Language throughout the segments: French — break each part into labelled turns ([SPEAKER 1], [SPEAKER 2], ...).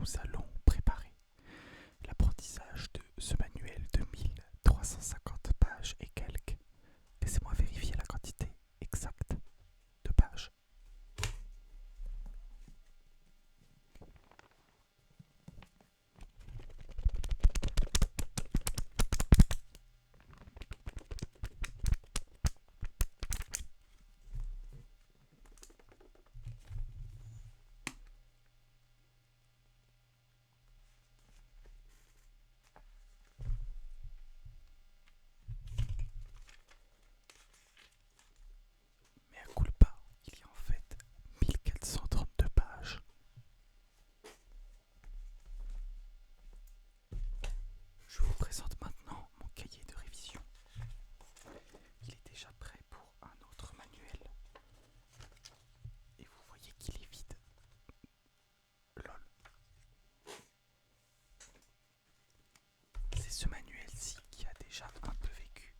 [SPEAKER 1] nous allons préparer l'apprentissage de ce manuel de 1350 pages et quelques. Laissez-moi vérifier la quantité exacte de pages. Mais à culpa, il y a en fait 1432 pages. Je vous présente maintenant mon cahier de révision. Il est déjà prêt pour un autre manuel. Et vous voyez qu'il est vide. Lol. C'est ce manuel-ci qui a déjà un peu vécu.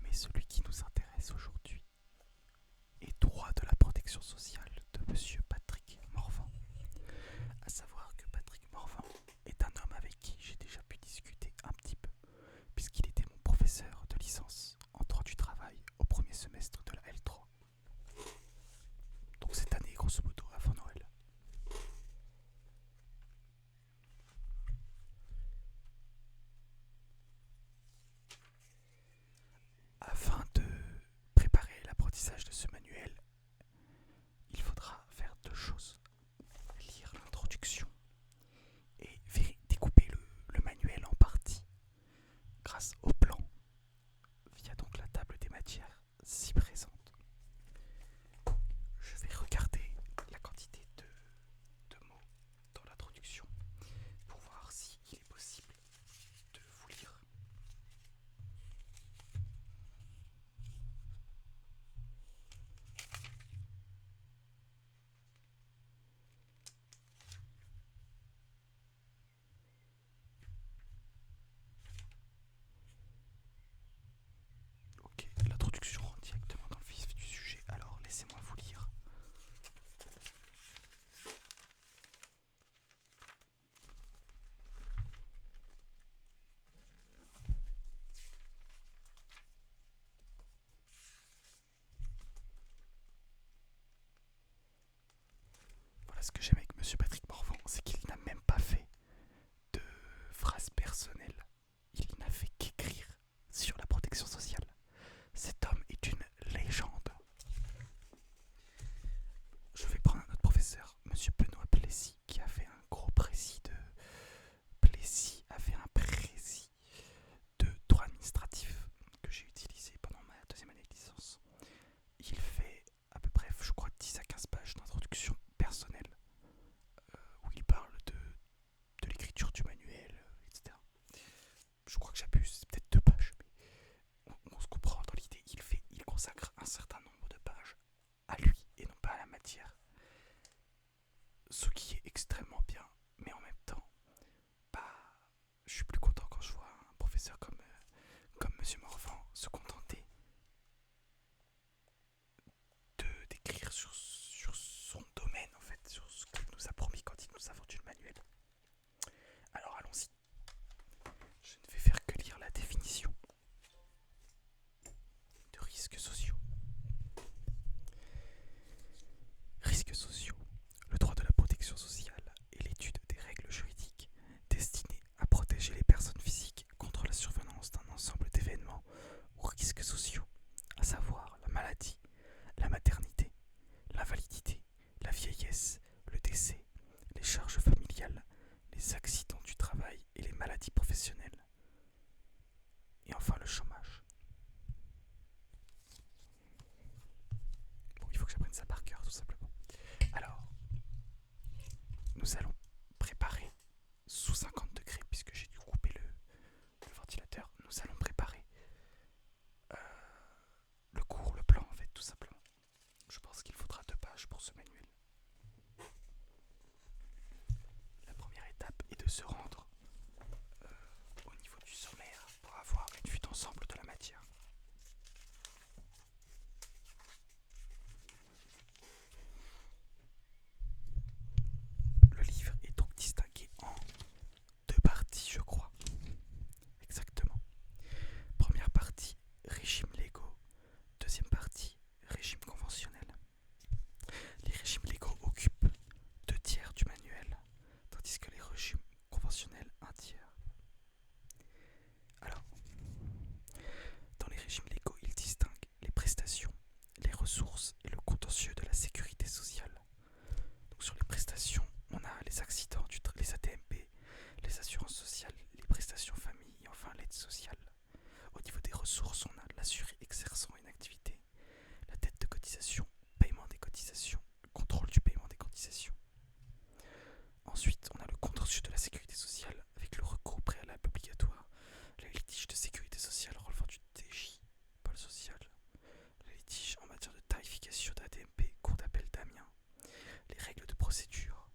[SPEAKER 1] Mais celui qui nous intéresse aujourd'hui est droit de la protection sociale de Monsieur Patrick Morvan. À savoir que Patrick Morvan est un homme avec qui j'ai déjà pu discuter un petit peu, puisqu'il était mon professeur de licence en droit du travail au premier semestre de la L3. Donc cette année, grosso modo, avant Noël. Afin de préparer l'apprentissage de ce manuel, il faudra faire deux choses. Lire l'introduction et découper le manuel en parties grâce au plan via donc la table des matières si présente. Je vais regarder la quantité de mots dans l'introduction pour voir s'il est possible de vous lire. Ok, l'introduction rentre directement dans le vif du sujet, alors laissez-moi vous lire. Voilà ce que j'aime avec Monsieur Patrick Morvan, c'est qu'il n'a même pas fait de phrases personnelles. Il n'a fait qu'écrire sur la protection sociale. Cet homme est une légende. Je vais prendre un autre professeur, Monsieur Benoît Plessis, qui a fait un gros précis de... Plessis a fait un précis de droit administratif que j'ai utilisé pendant ma deuxième année de licence. Il fait à peu près, je crois, 10 à 15 pages d'introduction personnelle où il parle de l'écriture du manuel, etc. Je crois que j'abuse, c'est peut-être 2 pages, mais on se comprend dans l'idée. Il consacre un certain nombre de pages à lui et non pas à la matière. Ce qui est extrêmement bien, mais en même temps, bah, je suis plus content quand je vois un professeur comme Monsieur Morvan se contenter d'écrire sur son domaine, en fait, sur ce qu'il nous a promis quand il nous a vendu le manuel. Alors allons-y. Je ne vais faire que lire la définition de risques sociaux. Risques sociaux. Le droit de la protection sociale est l'étude des règles juridiques destinées à protéger les personnes physiques contre la survenance d'un ensemble d'événements ou risques sociaux, à savoir la maladie, la maternité, l'invalidité, la vieillesse, le décès, les charges familiales, les accidents du travail et les maladies professionnelles. Et enfin le chômage. Bon, il faut que j'apprenne ça par cœur tout simplement. Alors, nous allons préparer sous 50 degrés, puisque j'ai dû couper le ventilateur, nous allons préparer le cours, le plan en fait, tout simplement. Je pense qu'il faudra 2 pages pour ce manuel. La première étape est de se rendre au niveau du sommaire pour avoir une vue d'ensemble de la matière. ressources et le contentieux de la sécurité sociale. Donc sur les prestations, on a les accidents, les AT-MP, les assurances sociales, les prestations famille et enfin l'aide sociale. Au niveau des ressources, on a l'assuré exerçant une activité, la dette de cotisation, paiement des cotisations, le contrôle du paiement des cotisations. Ensuite, on a le contentieux de la sécurité sociale avec le recours préalable obligatoire, les litiges de sécurité sociale relevant du TJ, pôle social, les litiges en matière de tarification d'AT-MP, cour d'appel d'Amiens, les règles de procédure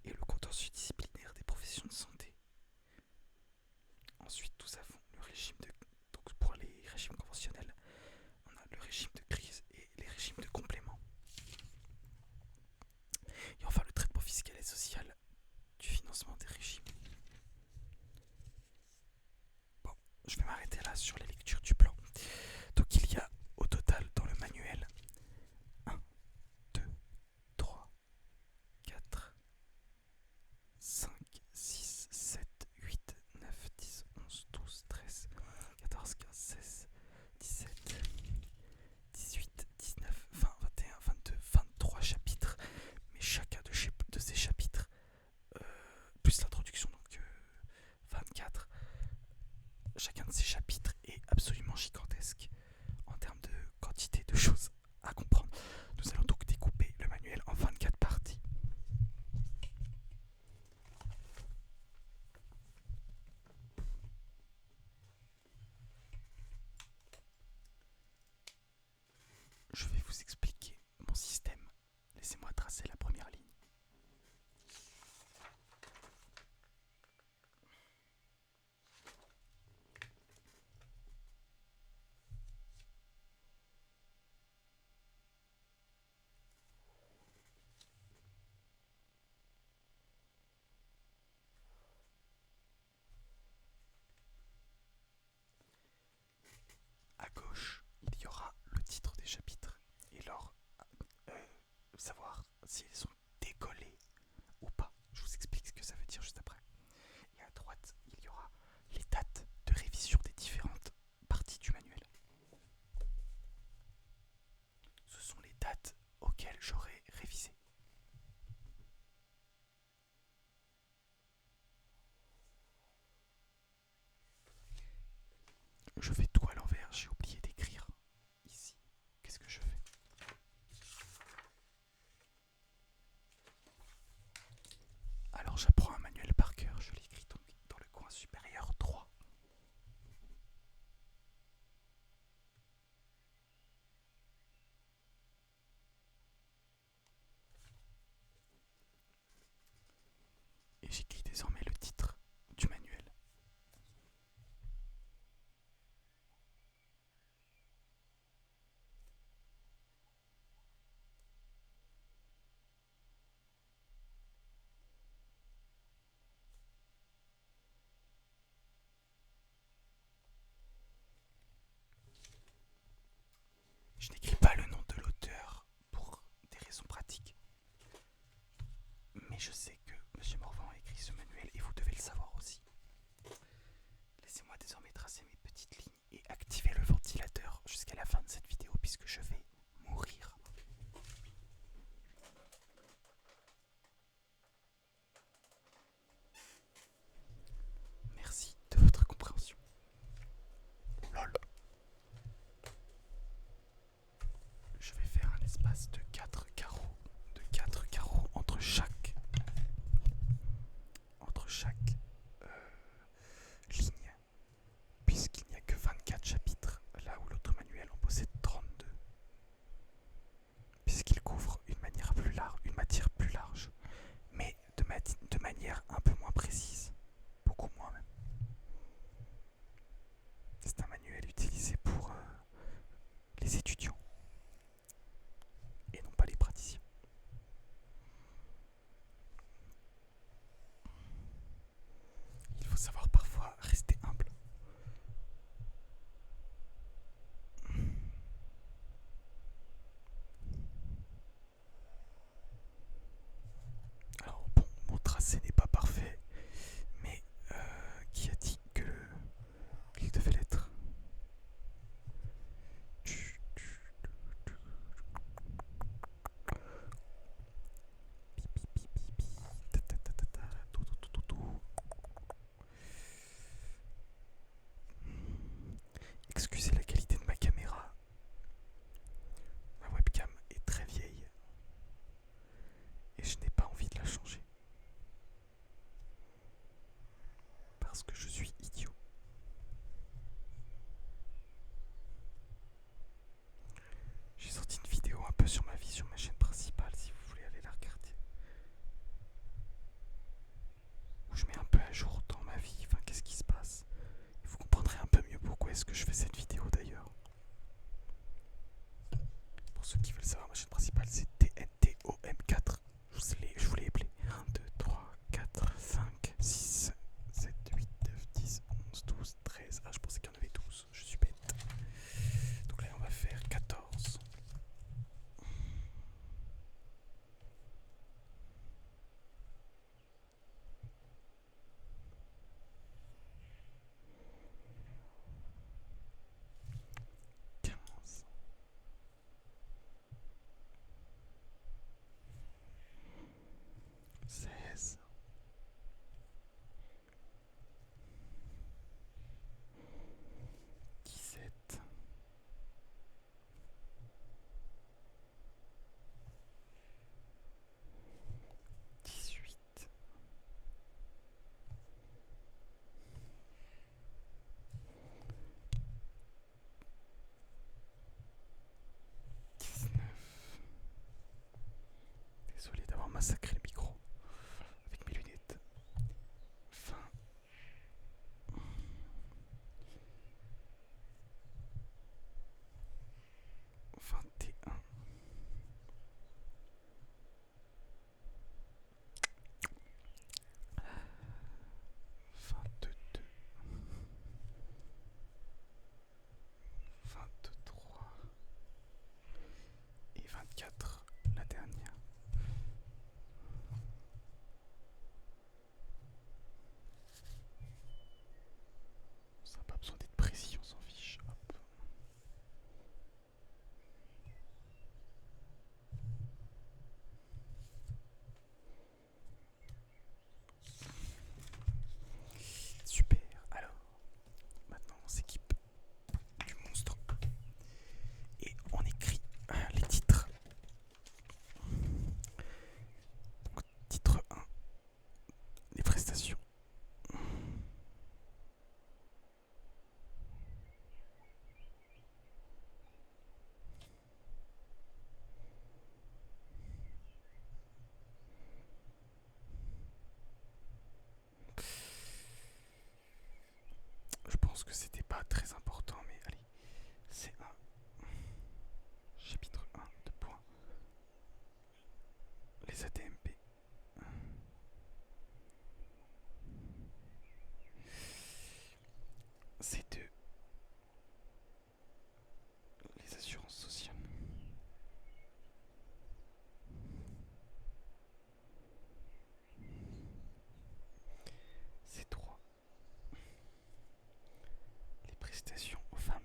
[SPEAKER 1] et le contentieux disciplinaire des professions de santé. Ensuite, nous avons le régime de... Donc pour les régimes conventionnels, on a le régime de crise et les régimes de complément. Et enfin, le traitement fiscal et social du financement des régimes. Bon, je vais m'arrêter là sur les lectures du plan. Donc il y a au total dans le manuel 1, 2, 3, 4, 5, 6, 7, 8, 9, 10, 11, 12, 13, 14, 15, 16, 17, 18, 19, 20, 21, 22, 23 chapitres. Mais chacun de ces chapitres, plus l'introduction, donc 24, chacun de ces chapitres est absolument gigantesque en termes de quantité de choses à comprendre. Nous allons donc découper le manuel en 24 parties. Je vais vous expliquer mon système. Laissez-moi tracer la première ligne. À gauche, il y aura le titre des chapitres et leur savoir si ils sont décollés ou pas. Je vous explique ce que ça veut dire juste après. Et à droite, il y aura les dates de révision des différentes parties du manuel. Ce sont les dates auxquelles j'aurai révisé. Je fais tout à l'envers, j'ai oublié d'écrire ici. Qu'est-ce que je fais? Alors j'apprends un manuel par cœur, je l'écris donc dans le coin supérieur droit. Et j'écris désormais le titre du manuel. Je n'écris pas le nom de l'auteur pour des raisons pratiques. Mais je sais que M. Morvan a écrit ce manuel excusez la qualité de ma caméra. Ma webcam est très vieille et je n'ai pas envie de la changer parce que je suis idiot. J'ai sorti une vidéo un peu sur ma vie sur ma chaîne principale si vous voulez aller la regarder. Où je mets un peu à jour dans ma vie, enfin qu'est-ce qui se passe. Et vous comprendrez un peu mieux pourquoi est-ce que je fais cette vidéo d'ailleurs. Pour ceux qui veulent savoir, ma chaîne principale c'est TNTOM4. Je vous l'ai appelé 1, 2, 3, 4, 5, 6, 7, 8, 9, 10, 11, 12, 13. Ah, je pensais qu'il y en avait 12, je suis bête. Donc là, on va faire 14. Seize, 17, 18, 19. Désolé d'avoir massacré le micro avec mes lunettes. 20, 21, 22, 23 et 24, la dernière. Ça n'a pas besoin d'être précis, on s'en fiche. Hop. Super. Alors, maintenant on s'équipe du monstre et on écrit les titres. Donc, titre 1, les prestations. Je pense que c'était pas très important, mais allez, c'est un chapitre 1 de points. Les ATMP. C'est 2. Les assurances sociales. C'est 3. Les prestations aux familles.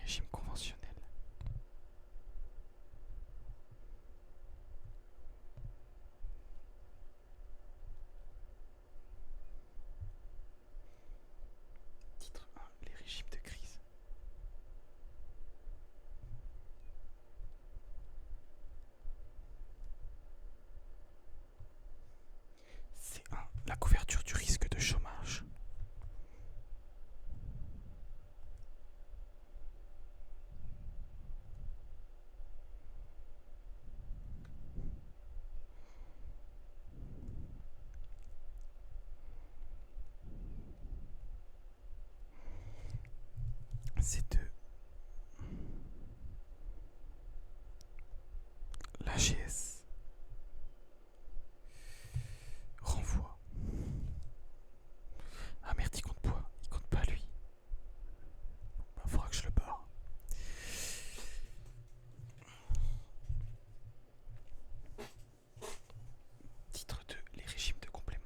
[SPEAKER 1] régime conventionnel. Titre 1, les régimes de crise. C1, la couverture du risque de chômage. C2, l'AGS. Renvoi. Ah merde, il compte pas. Il compte pas lui. Bah, faudra que je le barre. Titre 2, les régimes de complément.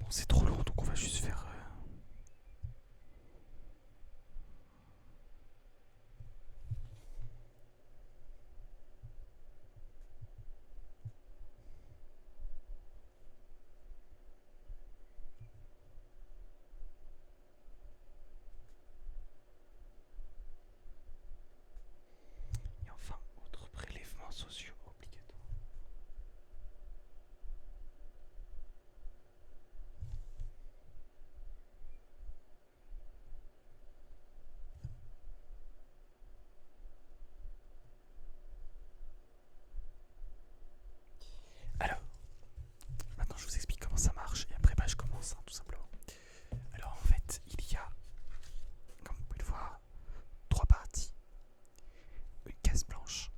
[SPEAKER 1] Bon, c'est trop long, donc on va juste faire... Et enfin, autres prélèvements sociaux obligatoires. Alors, maintenant je vous explique comment ça marche et après bah, je commence tout simplement. Alors en fait, il y a, comme vous pouvez le voir, 3 parties. Une case blanche,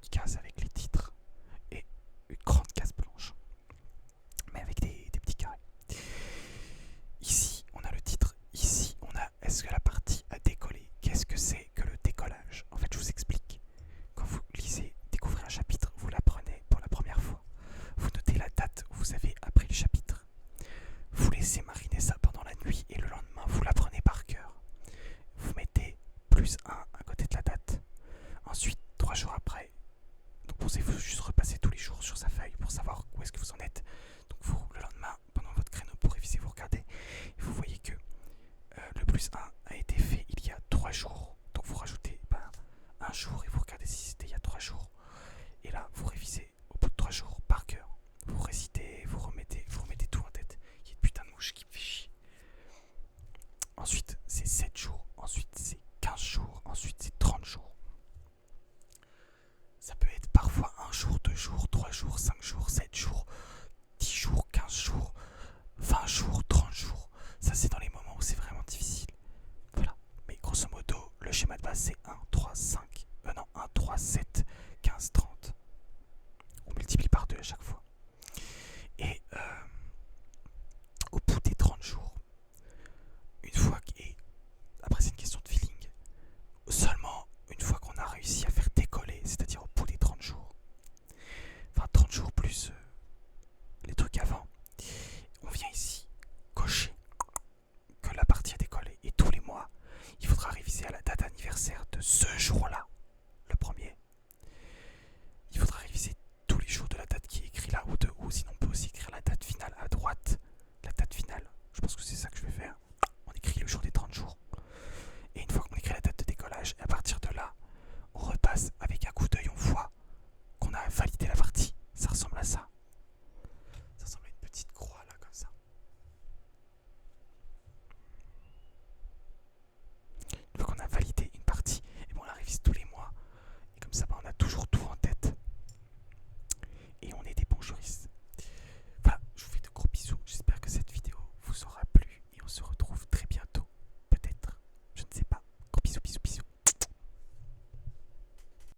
[SPEAKER 1] une case avec les titres et une grande case blanche, mais avec des petits carrés. Ici, on a le titre. Ici, on a est-ce que la partie a décollé? Qu'est-ce que c'est que le décollage? En fait, je vous explique. Quand vous lisez, découvrez un chapitre, vous l'apprenez pour la première fois. Vous notez la date où vous avez appris le chapitre. Vous laissez mariner ça pendant la nuit et le lendemain, vous l'apprenez par cœur. Vous mettez +1 à côté de la date. Ensuite, 3 jours après, donc pensez-vous juste repasser tous les jours sur sa feuille pour savoir où est-ce que vous en êtes. Donc vous, le lendemain, pendant votre créneau pour réviser, vous regardez et vous voyez que le +1 a été fait il y a 3 jours. Donc vous rajoutez un jour et vous regardez si c'était il y a 3 jours. Et là, vous révisez au bout de 3 jours par cœur. Vous récitez, vous remettez tout en tête. Il y a une putain de mouche qui me fait chier. Ensuite, c'est 7 jours. Ensuite, c'est 15 jours. Ensuite, c'est 30 jours. Ça peut être parfois 1 jour, 2 jours, 3 jours, 5 jours, 7 jours, 10 jours, 15 jours, 20 jours, 30 jours. Ça, c'est dans les moments où c'est vraiment difficile. Voilà. Mais grosso modo, le schéma de base, c'est 1, 3, 5. 1, 3, 7, 15, 30. On multiplie par 2 à chaque fois. Et au bout des 30 jours, une fois et après c'est une question de feeling, seulement une fois qu'on a réussi à faire décoller, c'est-à-dire au bout des 30 jours, enfin 30 jours plus les trucs avant, on vient ici